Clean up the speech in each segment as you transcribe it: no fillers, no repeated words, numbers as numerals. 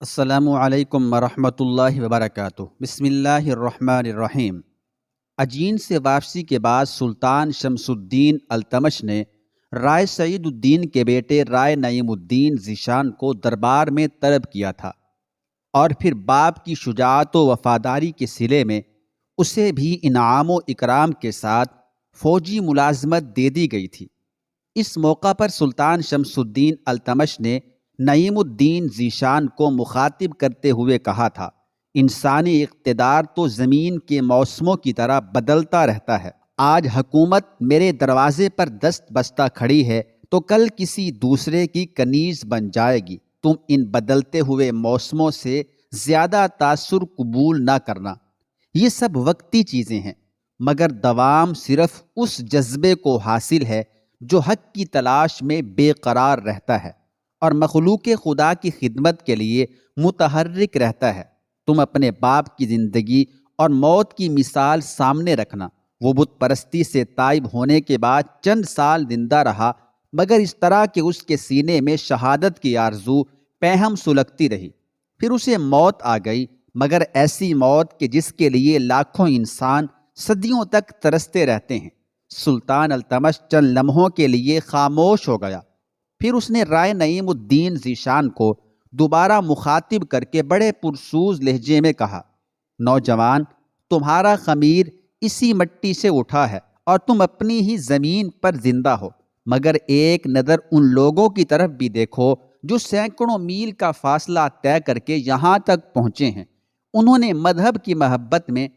السلام علیکم ورحمۃ اللہ وبرکاتہ۔ بسم اللہ الرحمن الرحیم۔ عجین سے واپسی کے بعد سلطان شمس الدین التمش نے رائے سعید الدین کے بیٹے رائے نعیم الدین ذیشان کو دربار میں طلب کیا تھا، اور پھر باپ کی شجاعت و وفاداری کے صلے میں اسے بھی انعام و اکرام کے ساتھ فوجی ملازمت دے دی گئی تھی۔ اس موقع پر سلطان شمس الدین التمش نے نعیم الدین ذیشان کو مخاطب کرتے ہوئے کہا تھا، انسانی اقتدار تو زمین کے موسموں کی طرح بدلتا رہتا ہے۔ آج حکومت میرے دروازے پر دست بستہ کھڑی ہے تو کل کسی دوسرے کی کنیز بن جائے گی۔ تم ان بدلتے ہوئے موسموں سے زیادہ تاثر قبول نہ کرنا۔ یہ سب وقتی چیزیں ہیں، مگر دوام صرف اس جذبے کو حاصل ہے جو حق کی تلاش میں بے قرار رہتا ہے اور مخلوق خدا کی خدمت کے لیے متحرک رہتا ہے۔ تم اپنے باپ کی زندگی اور موت کی مثال سامنے رکھنا۔ وہ بت پرستی سے تائب ہونے کے بعد چند سال زندہ رہا، مگر اس طرح کہ اس کے سینے میں شہادت کی آرزو پہم سلگتی رہی۔ پھر اسے موت آ گئی، مگر ایسی موت کہ جس کے لیے لاکھوں انسان صدیوں تک ترستے رہتے ہیں۔ سلطان التمش چند لمحوں کے لیے خاموش ہو گیا، پھر اس نے رائے نعیم الدین ذیشان کو دوبارہ مخاطب کر کے بڑے پرسوز لہجے میں کہا، نوجوان، تمہارا خمیر اسی مٹی سے اٹھا ہے اور تم اپنی ہی زمین پر زندہ ہو، مگر ایک نظر ان لوگوں کی طرف بھی دیکھو جو سینکڑوں میل کا فاصلہ طے کر کے یہاں تک پہنچے ہیں۔ انہوں نے مذہب کی محبت میں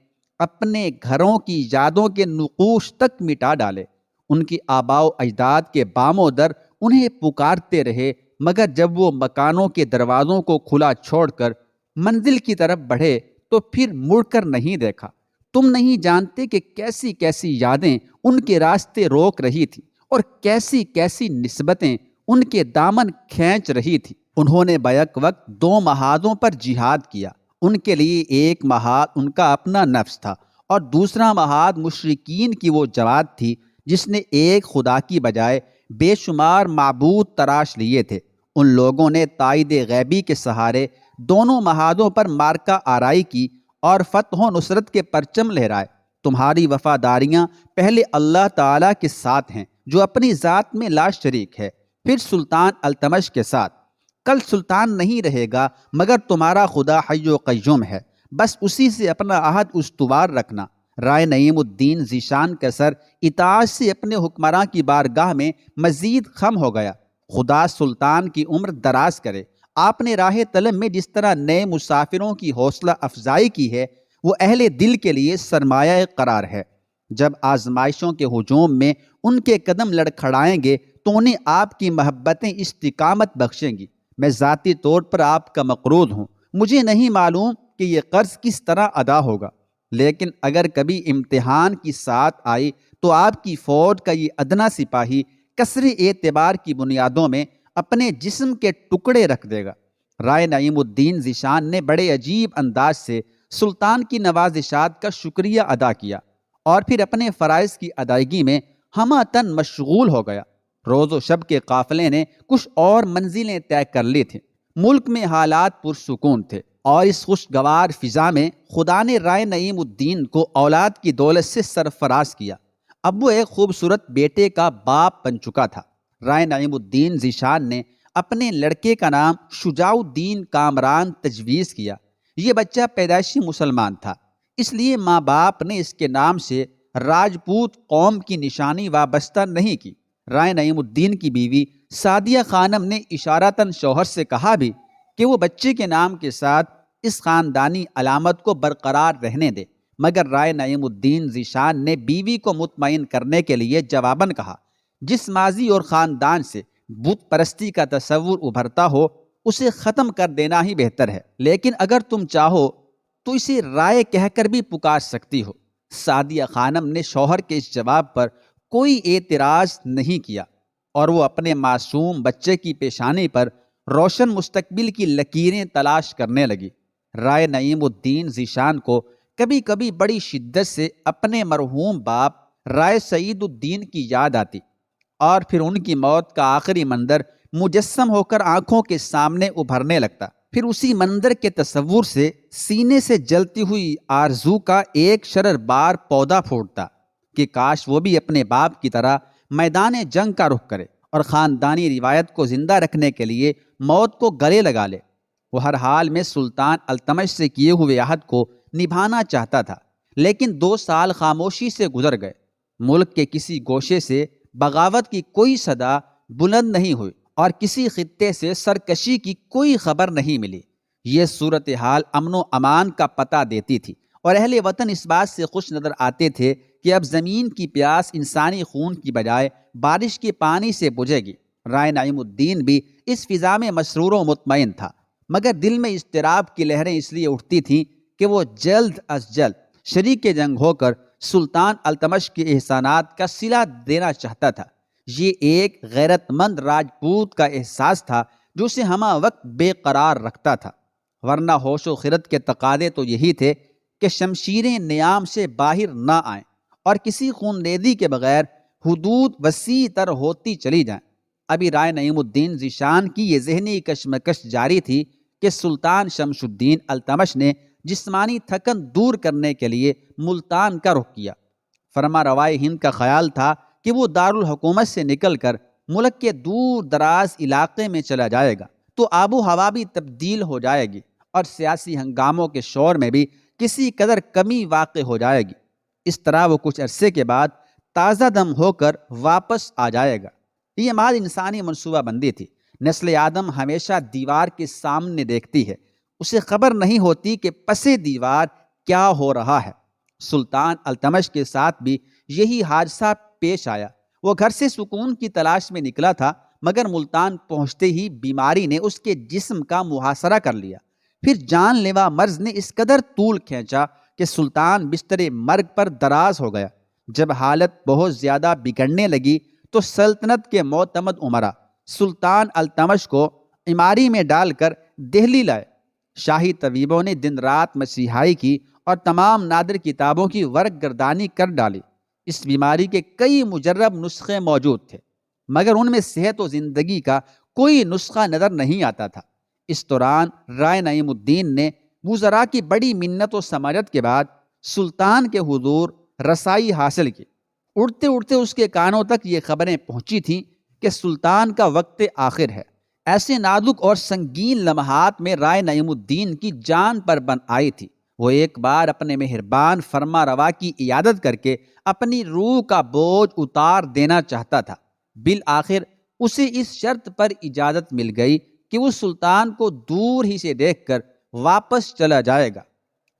اپنے گھروں کی یادوں کے نقوش تک مٹا ڈالے۔ ان کی آباء و اجداد کے بام و در انہیں پکارتے رہے، مگر جب وہ مکانوں کے دروازوں کو کھلا چھوڑ کر منزل کی طرف بڑھے تو پھر مڑ کر نہیں دیکھا۔ تم نہیں جانتے کہ کیسی کیسی یادیں ان کے راستے روک رہی تھی اور کیسی کیسی نسبتیں ان کے دامن کھینچ رہی تھی۔ انہوں نے بیک وقت 2 محاذوں پر جہاد کیا۔ ان کے لیے ایک محاذ ان کا اپنا نفس تھا اور دوسرا محاذ مشرکین کی وہ جماعت تھی جس نے ایک خدا کی بجائے بے شمار معبود تراش لیے تھے۔ ان لوگوں نے تائید غیبی کے سہارے دونوں محاذوں پر مارکہ آرائی کی اور فتح و نصرت کے پرچم لہرائے۔ تمہاری وفاداریاں پہلے اللہ تعالیٰ کے ساتھ ہیں جو اپنی ذات میں لا شریک ہے، پھر سلطان التمش کے ساتھ۔ کل سلطان نہیں رہے گا، مگر تمہارا خدا حی و قیوم ہے، بس اسی سے اپنا عہد استوار رکھنا۔ رائے نعیم الدین ذیشان کا سر اطاعت سے اپنے حکمراں کی بارگاہ میں مزید خم ہو گیا۔ خدا سلطان کی عمر دراز کرے۔ آپ نے راہ طلب میں جس طرح نئے مسافروں کی حوصلہ افزائی کی ہے، وہ اہل دل کے لیے سرمایہ قرار ہے۔ جب آزمائشوں کے ہجوم میں ان کے قدم لڑکھڑائیں گے تو انہیں آپ کی محبتیں استقامت بخشیں گی۔ میں ذاتی طور پر آپ کا مقروض ہوں، مجھے نہیں معلوم کہ یہ قرض کس طرح ادا ہوگا، لیکن اگر کبھی امتحان کی ساتھ آئی تو آپ کی فوج کا یہ ادنا سپاہی کسر اعتبار کی بنیادوں میں اپنے جسم کے ٹکڑے رکھ دے گا۔ رائے نعیم الدین ذیشان نے بڑے عجیب انداز سے سلطان کی نوازشات کا شکریہ ادا کیا اور پھر اپنے فرائض کی ادائیگی میں ہمہ تن مشغول ہو گیا۔ روز و شب کے قافلے نے کچھ اور منزلیں طے کر لی تھیں۔ ملک میں حالات پرسکون تھے اور اس خوشگوار فضا میں خدا نے رائے نعیم الدین کو اولاد کی دولت سے سرفراز کیا۔ اب وہ ایک خوبصورت بیٹے کا باپ بن چکا تھا۔ رائے نعیم الدین ذیشان نے اپنے لڑکے کا نام شجاع الدین کامران تجویز کیا۔ یہ بچہ پیدائشی مسلمان تھا، اس لیے ماں باپ نے اس کے نام سے راجپوت قوم کی نشانی وابستہ نہیں کی۔ رائے نعیم الدین کی بیوی سعدیہ خانم نے اشارتاً شوہر سے کہا بھی کہ وہ بچے کے نام کے ساتھ اس خاندانی علامت کو برقرار رہنے دے، مگر رائے نعیم الدین ذیشان نے بیوی کو مطمئن کرنے کے لیے جواباً کہا، جس ماضی اور خاندان سے بت پرستی کا تصور ابھرتا ہو اسے ختم کر دینا ہی بہتر ہے، لیکن اگر تم چاہو تو اسے رائے کہہ کر بھی پکار سکتی ہو۔ سعدیہ خانم نے شوہر کے اس جواب پر کوئی اعتراض نہیں کیا اور وہ اپنے معصوم بچے کی پیشانی پر روشن مستقبل کی لکیریں تلاش کرنے لگی۔ رائے نعیم الدین ذیشان کو کبھی کبھی بڑی شدت سے اپنے مرحوم باپ رائے سعید الدین کی یاد آتی اور پھر ان کی موت کا آخری منظر مجسم ہو کر آنکھوں کے سامنے ابھرنے لگتا۔ پھر اسی منظر کے تصور سے سینے سے جلتی ہوئی آرزو کا ایک شرر بار پودا پھوٹتا کہ کاش وہ بھی اپنے باپ کی طرح میدان جنگ کا رخ کرے اور خاندانی روایت کو زندہ رکھنے کے لیے موت کو گلے لگا لے۔ وہ ہر حال میں سلطان التمش سے کیے ہوئے عہد کو نبھانا چاہتا تھا، لیکن 2 سال خاموشی سے گزر گئے۔ ملک کے کسی گوشے سے بغاوت کی کوئی صدا بلند نہیں ہوئی اور کسی خطے سے سرکشی کی کوئی خبر نہیں ملی۔ یہ صورتحال امن و امان کا پتہ دیتی تھی اور اہل وطن اس بات سے خوش نظر آتے تھے کہ اب زمین کی پیاس انسانی خون کی بجائے بارش کے پانی سے بجھے گی۔ رائے نعیم الدین بھی اس فضا میں مسرور و مطمئن تھا، مگر دل میں اضطراب کی لہریں اس لیے اٹھتی تھیں کہ وہ جلد از جلد شریک جنگ ہو کر سلطان التمش کے احسانات کا صلہ دینا چاہتا تھا۔ یہ ایک غیرت مند راجپوت کا احساس تھا جو اسے ہمہ وقت بے قرار رکھتا تھا، ورنہ ہوش و خرد کے تقاضے تو یہی تھے کہ شمشیریں نیام سے باہر نہ آئیں اور کسی خون ریزی کے بغیر حدود وسیع تر ہوتی چلی جائیں۔ ابھی رائے نعیم الدین ذیشان کی یہ ذہنی کشمکش جاری تھی کہ سلطان شمس الدین التمش نے جسمانی تھکن دور کرنے کے لیے ملتان کا رخ کیا۔ فرما روائے ہند کا خیال تھا کہ وہ دارالحکومت سے نکل کر ملک کے دور دراز علاقے میں چلا جائے گا تو آب و ہوا بھی تبدیل ہو جائے گی اور سیاسی ہنگاموں کے شور میں بھی کسی قدر کمی واقع ہو جائے گی۔ اس طرح وہ کچھ عرصے کے بعد تازہ دم ہو کر واپس آ جائے گا۔ یہ محض انسانی منصوبہ بندی تھی۔ نسل آدم ہمیشہ دیوار کے سامنے دیکھتی ہے، اسے خبر نہیں ہوتی کہ پسے دیوار کیا ہو رہا ہے۔ سلطان التمش کے ساتھ بھی یہی حادثہ پیش آیا۔ وہ گھر سے سکون کی تلاش میں نکلا تھا، مگر ملتان پہنچتے ہی بیماری نے اس کے جسم کا محاصرہ کر لیا۔ پھر جان لیوا مرض نے اس قدر طول کھینچا کہ سلطان بستر مرگ پر دراز ہو گیا۔ جب حالت بہت زیادہ بگڑنے لگی تو سلطنت کے معتمد امراء سلطان التمش کو عماری میں ڈال کر دہلی لائے۔ شاہی طبیبوں نے دن رات مسیحائی کی اور تمام نادر کتابوں کی ورق گردانی کر ڈالی۔ اس بیماری کے کئی مجرب نسخے موجود تھے، مگر ان میں صحت و زندگی کا کوئی نسخہ نظر نہیں آتا تھا۔ اس دوران رائے نعیم الدین نے وزراء کی بڑی منت و سماجت کے بعد سلطان کے حضور رسائی حاصل کی۔ اڑتے اڑتے اس کے کانوں تک یہ خبریں پہنچی تھیں کہ سلطان کا وقت آخر ہے۔ ایسے نازک اور سنگین لمحات میں رائے نعیم الدین کی جان پر بن آئی تھی۔ وہ ایک بار اپنے مہربان فرما روا کی عیادت کر کے اپنی روح کا بوجھ اتار دینا چاہتا تھا۔ بالآخر اسے اس شرط پر اجازت مل گئی کہ وہ سلطان کو دور ہی سے دیکھ کر واپس چلا جائے گا۔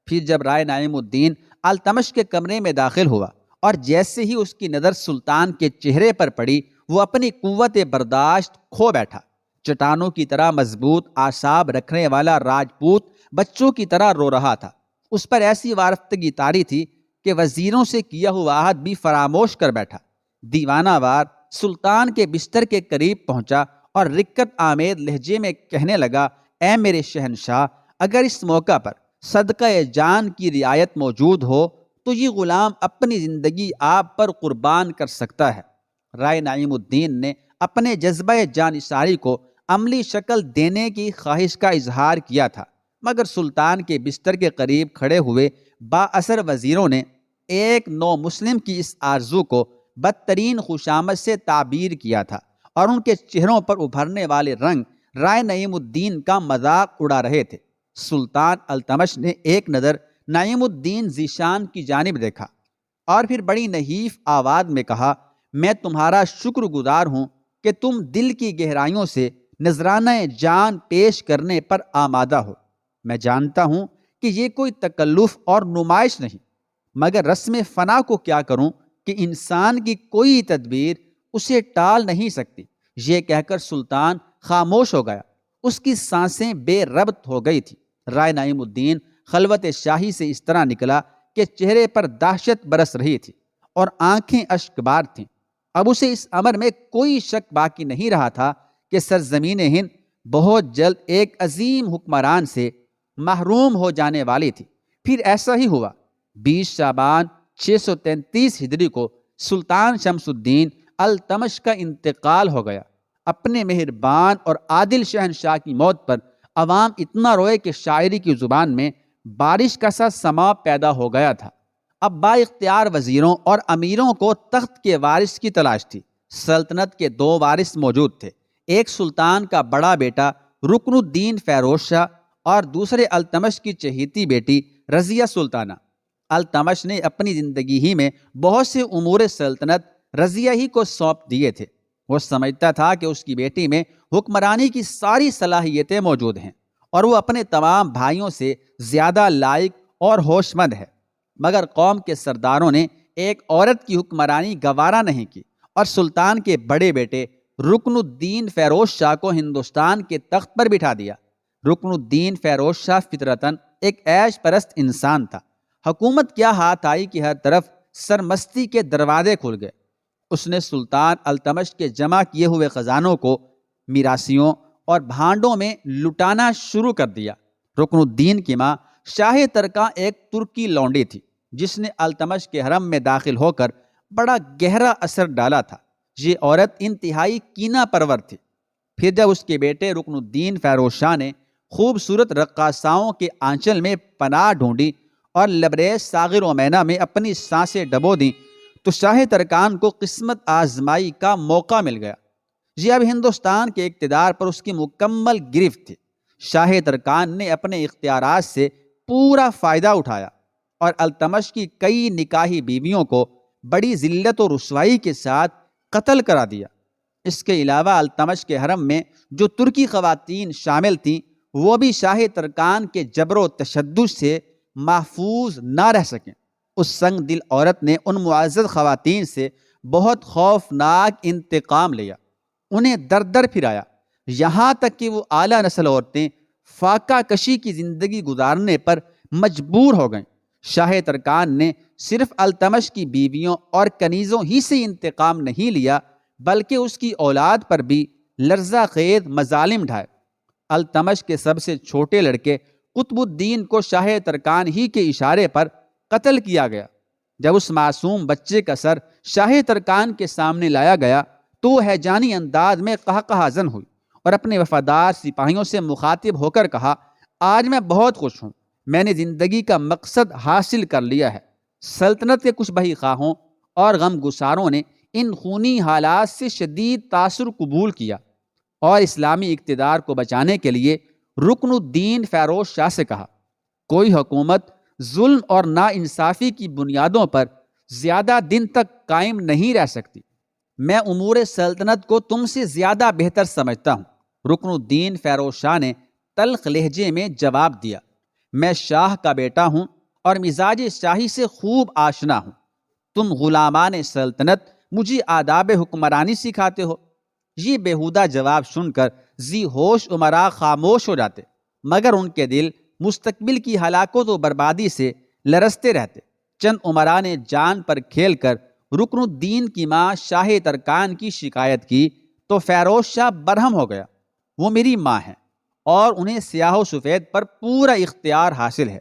پھر جب رائے نعیم الدین التمش کے کمرے میں داخل ہوا اور جیسے ہی اس کی نظر سلطان کے چہرے پر پڑی، وہ اپنی قوت برداشت کھو بیٹھا۔ چٹانوں کی طرح مضبوط اعصاب رکھنے والا راجپوت بچوں کی طرح رو رہا تھا۔ اس پر ایسی وارفتگی طاری تھی کہ وزیروں سے کیا ہوا عہد بھی فراموش کر بیٹھا۔ دیوانہ وار سلطان کے بستر کے قریب پہنچا اور رکت آمیز لہجے میں کہنے لگا، اے میرے شہنشاہ، اگر اس موقع پر صدقہ جان کی رعایت موجود ہو تو یہ غلام اپنی زندگی آپ پر قربان کر سکتا ہے۔ رائے نعیم الدین نے اپنے جذبہ جانثاری کو عملی شکل دینے کی خواہش کا اظہار کیا تھا، مگر سلطان کے بستر کے قریب کھڑے ہوئے با اثر وزیروں نے ایک نو مسلم کی اس آرزو کو بدترین خوشامد سے تعبیر کیا تھا، اور ان کے چہروں پر ابھرنے والے رنگ رائے نعیم الدین کا مذاق اڑا رہے تھے۔ سلطان التمش نے ایک نظر نعیم الدین ذیشان کی جانب دیکھا اور پھر بڑی نحیف آواز میں کہا، میں تمہارا شکر گزار ہوں کہ تم دل کی گہرائیوں سے نذرانہ جان پیش کرنے پر آمادہ ہو۔ میں جانتا ہوں کہ یہ کوئی تکلف اور نمائش نہیں، مگر رسم فنا کو کیا کروں کہ انسان کی کوئی تدبیر اسے ٹال نہیں سکتی۔ یہ کہہ کر سلطان خاموش ہو گیا۔ اس کی سانسیں بے ربط ہو گئی تھی۔ رائے نعیم الدین خلوت شاہی سے اس طرح نکلا کہ چہرے پر دہشت برس رہی تھی اور آنکھیں اشک بار تھیں۔ اب اسے اس امر میں کوئی شک باقی نہیں رہا تھا کہ سرزمین ہند بہت جلد ایک عظیم حکمران سے محروم ہو جانے والی تھی۔ پھر ایسا ہی ہوا۔ 20 شعبان 633 ہجری کو سلطان شمس الدین التمش کا انتقال ہو گیا۔ اپنے مہربان اور عادل شہنشاہ کی موت پر عوام اتنا روئے کہ شاعری کی زبان میں بارش کا سا سما پیدا ہو گیا تھا۔ اب با اختیار وزیروں اور امیروں کو تخت کے وارث کی تلاش تھی۔ سلطنت کے دو وارث موجود تھے، ایک سلطان کا بڑا بیٹا رکن الدین فیروز شاہ اور دوسرے التمش کی چہیتی بیٹی رضیہ سلطانہ۔ التمش نے اپنی زندگی ہی میں بہت سے امور سلطنت رضیہ ہی کو سونپ دیے تھے۔ وہ سمجھتا تھا کہ اس کی بیٹی میں حکمرانی کی ساری صلاحیتیں موجود ہیں اور وہ اپنے تمام بھائیوں سے زیادہ لائق اور ہوش مند ہے، مگر قوم کے سرداروں نے ایک عورت کی حکمرانی گوارا نہیں کی اور سلطان کے بڑے بیٹے رکن الدین فیروز شاہ کو ہندوستان کے تخت پر بٹھا دیا۔ رکن الدین فیروز شاہ فطرتاً ایک عیش پرست انسان تھا۔ حکومت کیا ہاتھ آئی کہ ہر طرف سرمستی کے دروازے کھل گئے۔ اس نے سلطان التمش کے جمع کیے ہوئے خزانوں کو میراثیوں اور بھانڈوں میں لٹانا شروع کر دیا۔ رکن الدین کی ماں شاہ ترکاں ایک ترکی لونڈی تھی جس نے التمش کے حرم میں داخل ہو کر بڑا گہرا اثر ڈالا تھا۔ یہ عورت انتہائی کینہ پرور تھی۔ پھر جب اس کے بیٹے رکن الدین فیروز شاہ نے خوبصورت رقاصاؤں کے آنچل میں پناہ ڈھونڈی اور لبریز ساغر و مینا میں اپنی سانسیں ڈبو دیں تو شاہ ترکان کو قسمت آزمائی کا موقع مل گیا۔ یہ اب ہندوستان کے اقتدار پر اس کی مکمل گرفت تھی۔ شاہ ترکان نے اپنے اختیارات سے پورا فائدہ اٹھایا اور التمش کی کئی نکاحی بیویوں کو بڑی ذلت و رسوائی کے ساتھ قتل کرا دیا۔ اس کے علاوہ التمش کے حرم میں جو ترکی خواتین شامل تھیں وہ بھی شاہ ترکان کے جبر و تشدد سے محفوظ نہ رہ سکیں۔ اس سنگ دل عورت نے ان معزز خواتین سے بہت خوفناک انتقام لیا، انہیں در در پھرایا، یہاں تک کہ وہ اعلیٰ نسل عورتیں فاقہ کشی کی زندگی گزارنے پر مجبور ہو گئیں۔ شاہ ترکان نے صرف التمش کی بیویوں اور کنیزوں ہی سے انتقام نہیں لیا بلکہ اس کی اولاد پر بھی لرزہ خیز مظالم ڈھائے۔ التمش کے سب سے چھوٹے لڑکے قطب الدین کو شاہ ترکان ہی کے اشارے پر قتل کیا گیا۔ جب اس معصوم بچے کا سر شاہ ترکان کے سامنے لایا گیا تو وہ ہیجانی انداز میں قہقہہ زن ہوئی اور اپنے وفادار سپاہیوں سے مخاطب ہو کر کہا، آج میں بہت خوش ہوں، میں نے زندگی کا مقصد حاصل کر لیا ہے۔ سلطنت کے کچھ بہی خواہوں اور غم گساروں نے ان خونی حالات سے شدید تاثر قبول کیا اور اسلامی اقتدار کو بچانے کے لیے رکن الدین فیروز شاہ سے کہا، کوئی حکومت ظلم اور ناانصافی کی بنیادوں پر زیادہ دن تک قائم نہیں رہ سکتی۔ میں امور سلطنت کو تم سے زیادہ بہتر سمجھتا ہوں۔ رکن الدین فیروز شاہ نے تلخ لہجے میں جواب دیا، میں شاہ کا بیٹا ہوں اور مزاج شاہی سے خوب آشنا ہوں۔ تم غلامان سلطنت مجھے آداب حکمرانی سکھاتے ہو۔ یہ بیہودہ جواب سن کر ذی ہوش امراء خاموش ہو جاتے، مگر ان کے دل مستقبل کی ہلاکت و بربادی سے لرزتے رہتے۔ چند امراء نے جان پر کھیل کر رکن الدین کی ماں شاہ ترکان کی شکایت کی تو فیروز شاہ برہم ہو گیا، وہ میری ماں ہیں اور انہیں سیاہ و سفید پر پورا اختیار حاصل ہے۔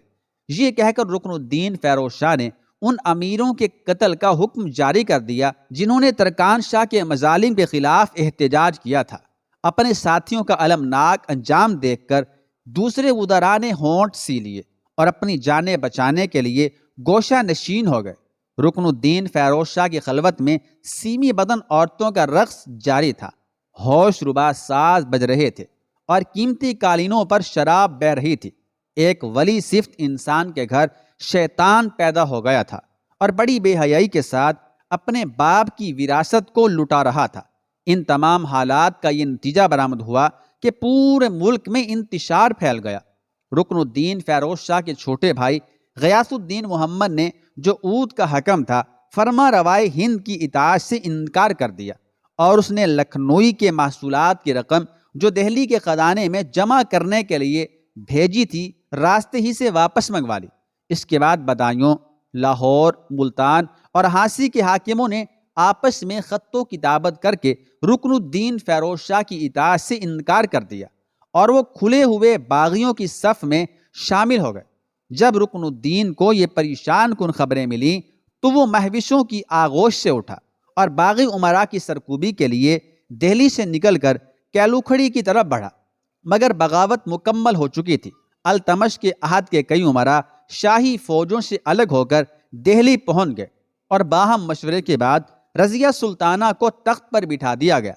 یہ کہہ کر رکن الدین فیروز شاہ نے ان امیروں کے قتل کا حکم جاری کر دیا جنہوں نے ترکان شاہ کے مظالم کے خلاف احتجاج کیا تھا۔ اپنے ساتھیوں کا المناک انجام دیکھ کر دوسرے وزراء نے ہونٹ سی لیے اور اپنی جانیں بچانے کے لیے گوشہ نشین ہو گئے۔ رکن الدین فیروز شاہ کی خلوت میں سیمی بدن عورتوں کا رقص جاری تھا، ہوش ربا ساز بج رہے تھے اور قیمتی قالینوں پر شراب بہہ رہی تھی۔ ایک ولی صفت انسان کے گھر شیطان پیدا ہو گیا تھا اور بڑی بے حیائی کے ساتھ اپنے باپ کی وراثت کو لٹا رہا تھا۔ ان تمام حالات کا یہ نتیجہ برآمد ہوا کہ پورے ملک میں انتشار پھیل گیا۔ رکن الدین فیروز شاہ کے چھوٹے بھائی غیاث الدین محمد نے جو عود کا حکم تھا فرما روائے ہند کی اطاعت سے انکار کر دیا اور اس نے لکھنوئی کے محصولات کی رقم جو دہلی کے خزانے میں جمع کرنے کے لیے بھیجی تھی راستے ہی سے واپس منگوا لی۔ اس کے بعد بدایوں، لاہور، ملتان اور ہانسی کے حاکموں نے آپس میں خط و کتابت کر کے رکن الدین فیروز شاہ کی اطاعت سے انکار کر دیا اور وہ کھلے ہوئے باغیوں کی صف میں شامل ہو گئے۔ جب رکن الدین کو یہ پریشان کن خبریں ملیں تو وہ مہوشوں کی آغوش سے اٹھا اور باغی امراء کی سرکوبی کے لیے دہلی سے نکل کر کیلوکھڑی کی طرف بڑھا۔ مگر بغاوت مکمل ہو چکی تھی۔ التمش کے عہد کے کئی امراء شاہی فوجوں سے الگ ہو کر دہلی پہنچ گئے اور باہم مشورے کے بعد رضیہ سلطانہ کو تخت پر بٹھا دیا گیا۔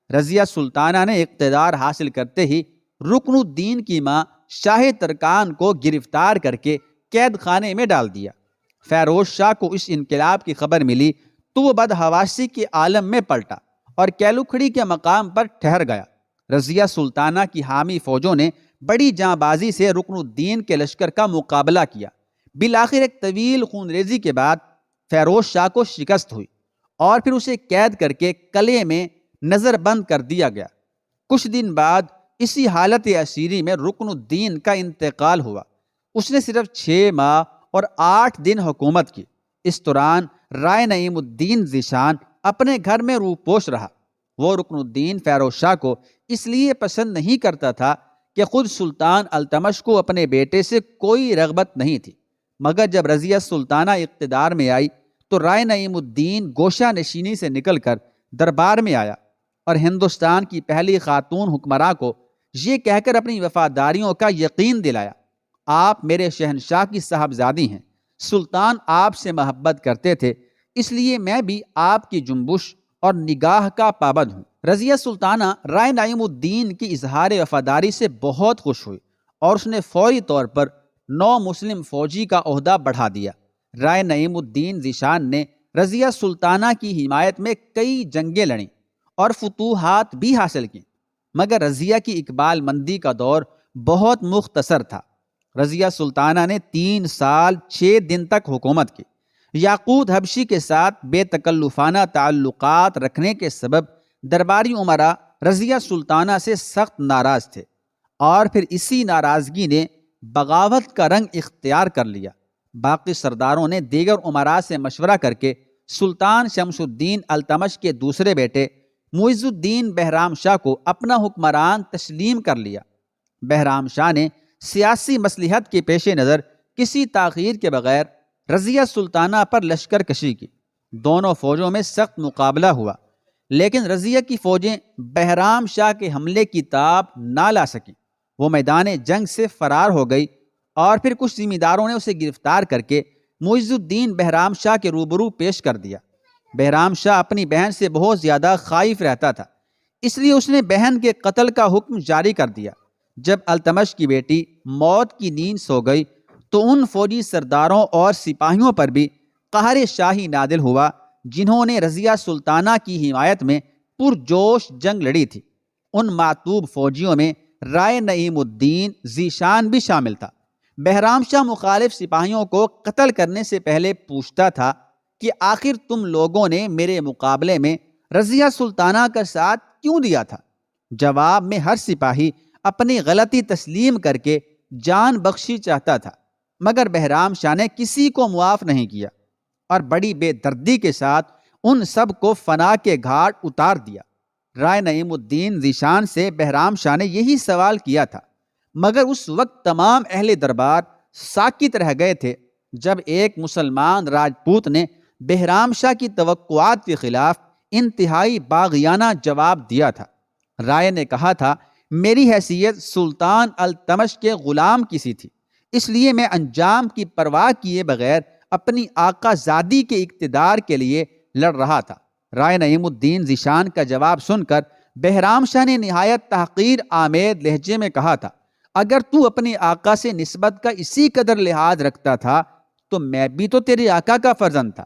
رضیہ سلطانہ نے اقتدار حاصل کرتے ہی رکن الدین کی ماں شاہ ترکان کو گرفتار کر کے قید خانے میں ڈال دیا۔ فیروز شاہ کو اس انقلاب کی خبر ملی تو وہ بدحواسی کے عالم میں پلٹا اور کیلوکھڑی کے مقام پر ٹھہر گیا۔ رضیہ سلطانہ کی حامی فوجوں نے بڑی جاں بازی سے رکن الدین کے لشکر کا مقابلہ کیا۔ بالآخر ایک طویل خونریزی کے بعد فیروز شاہ کو شکست ہوئی اور پھر اسے قید کر کے قلعے میں نظر بند کر دیا گیا۔ کچھ دن بعد اسی حالت اسیری میں رکن الدین کا انتقال ہوا۔ اس نے صرف 6 ماہ اور 8 دن حکومت کی۔ اس دوران رائے نعیم الدین ذیشان اپنے گھر میں روپوش رہا۔ وہ رکن الدین فیروز شاہ کو اس لیے پسند نہیں کرتا تھا کہ خود سلطان التمش کو اپنے بیٹے سے کوئی رغبت نہیں تھی، مگر جب رضیہ سلطانہ اقتدار میں آئی تو رائے نعیم الدین گوشہ نشینی سے نکل کر دربار میں آیا اور ہندوستان کی پہلی خاتون حکمراں کو یہ کہہ کر اپنی وفاداریوں کا یقین دلایا، آپ میرے شہنشاہ کی صاحبزادی ہیں، سلطان آپ سے محبت کرتے تھے، اس لیے میں بھی آپ کی جنبش اور نگاہ کا پابند ہوں۔ رضیہ سلطانہ رائے نعیم الدین کی اظہار وفاداری سے بہت خوش ہوئی اور اس نے فوری طور پر 9 مسلم فوجی کا عہدہ بڑھا دیا۔ رائے نعیم الدین ذیشان نے رضیہ سلطانہ کی حمایت میں کئی جنگیں لڑیں اور فتوحات بھی حاصل کیں، مگر رضیہ کی اقبال مندی کا دور بہت مختصر تھا۔ رضیہ سلطانہ نے 3 سال 6 دن تک حکومت کی۔ یاقوت حبشی کے ساتھ بے تکلفانہ تعلقات رکھنے کے سبب درباری امراء رضیہ سلطانہ سے سخت ناراض تھے اور پھر اسی ناراضگی نے بغاوت کا رنگ اختیار کر لیا۔ باقی سرداروں نے دیگر امراء سے مشورہ کر کے سلطان شمس الدین التمش کے دوسرے بیٹے معز الدین بہرام شاہ کو اپنا حکمران تسلیم کر لیا۔ بہرام شاہ نے سیاسی مصلحت کے پیش نظر کسی تاخیر کے بغیر رضیہ سلطانہ پر لشکر کشی کی۔ دونوں فوجوں میں سخت مقابلہ ہوا، لیکن رضیہ کی فوجیں بہرام شاہ کے حملے کی تاب نہ لا سکیں۔ وہ میدان جنگ سے فرار ہو گئی اور پھر کچھ ذمہ داروں نے اسے گرفتار کر کے معز الدین بہرام شاہ کے روبرو پیش کر دیا۔ بہرام شاہ اپنی بہن سے بہت زیادہ خائف رہتا تھا، اس لیے اس نے بہن کے قتل کا حکم جاری کر دیا۔ جب التمش کی بیٹی موت کی نیند سو گئی تو ان فوجی سرداروں اور سپاہیوں پر بھی قہر شاہی نازل ہوا جنہوں نے رضیہ سلطانہ کی حمایت میں پرجوش جنگ لڑی تھی۔ ان معتوب فوجیوں میں رائے نعیم الدین ذیشان بھی شامل تھا۔ بہرام شاہ مخالف سپاہیوں کو قتل کرنے سے پہلے پوچھتا تھا کہ آخر تم لوگوں نے میرے مقابلے میں رضیہ سلطانہ کا ساتھ کیوں دیا تھا؟ جواب میں ہر سپاہی اپنی غلطی تسلیم کر کے جان بخشی چاہتا تھا، مگر بہرام شاہ نے کسی کو معاف نہیں کیا اور بڑی بے دردی کے ساتھ ان سب کو فنا کے گھاٹ اتار دیا۔ رائے نعیم الدین ذیشان سے بہرام شاہ نے یہی سوال کیا تھا، مگر اس وقت تمام اہل دربار ساکت رہ گئے تھے جب ایک مسلمان راجپوت نے بہرام شاہ کی توقعات کے خلاف انتہائی باغیانہ جواب دیا تھا۔ رائے نے کہا تھا، میری حیثیت سلطان التمش کے غلام کی سی تھی، اس لیے میں انجام کی پرواہ کیے بغیر اپنی آقا زادی کے اقتدار کے لیے لڑ رہا تھا۔ رائے نعیم الدین ذیشان کا جواب سن کر بہرام شاہ نے نہایت تحقیر آمیز لہجے میں کہا تھا، اگر تو اپنے آقا سے نسبت کا اسی قدر لحاظ رکھتا تھا تو میں بھی تو تیرے آقا کا فرزند تھا،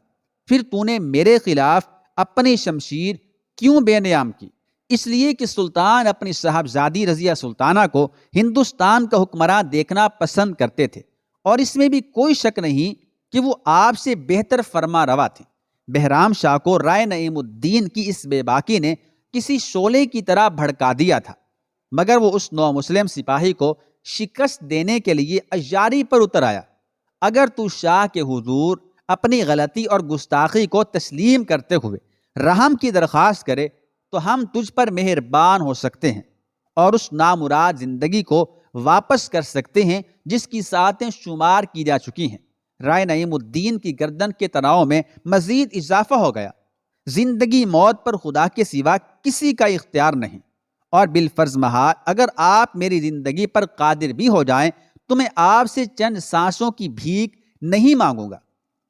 پھر تو نے میرے خلاف اپنی شمشیر کیوں بے نیام کی؟ اس لیے کہ سلطان اپنی صاحبزادی رضیہ سلطانہ کو ہندوستان کا حکمراں دیکھنا پسند کرتے تھے، اور اس میں بھی کوئی شک نہیں کہ وہ آپ سے بہتر فرما روا تھے۔ بہرام شاہ کو رائے نعیم الدین کی اس بے باکی نے کسی شعلے کی طرح بھڑکا دیا تھا، مگر وہ اس نو مسلم سپاہی کو شکست دینے کے لیے عیاری پر اتر آیا۔ اگر تو شاہ کے حضور اپنی غلطی اور گستاخی کو تسلیم کرتے ہوئے رحم کی درخواست کرے تو ہم تجھ پر مہربان ہو سکتے ہیں اور اس نامراد زندگی کو واپس کر سکتے ہیں جس کی ساعتیں شمار کی جا چکی ہیں۔ رائے نعیم الدین کی گردن کے تناؤ میں مزید اضافہ ہو گیا۔ زندگی موت پر خدا کے سوا کسی کا اختیار نہیں، اور بالفرض محال اگر آپ میری زندگی پر قادر بھی ہو جائیں تو میں آپ سے چند سانسوں کی بھیک نہیں مانگوں گا۔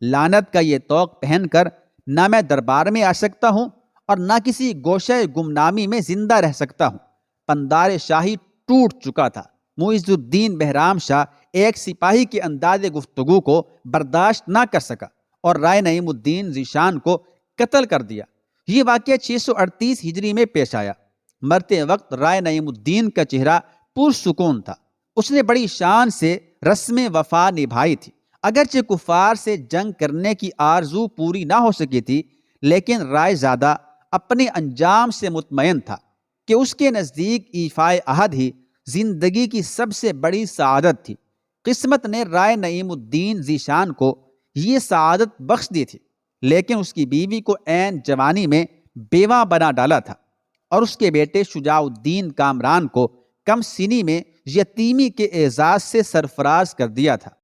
لعنت کا یہ طوق پہن کر نہ میں دربار میں آ سکتا ہوں اور نہ کسی گوشہ گمنامی میں زندہ رہ سکتا ہوں۔ پندار شاہی ٹوٹ چکا تھا۔ معز الدین بہرام شاہ ایک سپاہی کے انداز گفتگو کو برداشت نہ کر سکا اور رائے نعیم الدین ذیشان کو قتل کر دیا۔ یہ واقعہ 638 ہجری میں پیش آیا۔ مرتے وقت رائے نعیم الدین کا چہرہ پرسکون تھا۔ اس نے بڑی شان سے رسم وفا نبھائی تھی۔ اگرچہ کفار سے جنگ کرنے کی آرزو پوری نہ ہو سکی تھی، لیکن رائے زادہ اپنے انجام سے مطمئن تھا کہ اس کے نزدیک ایفائے عہد ہی زندگی کی سب سے بڑی سعادت تھی۔ قسمت نے رائے نعیم الدین ذیشان کو یہ سعادت بخش دی تھی، لیکن اس کی بیوی کو عین جوانی میں بیوہ بنا ڈالا تھا اور اس کے بیٹے شجاع الدین کامران کو کم سنی میں یتیمی کے اعزاز سے سرفراز کر دیا تھا۔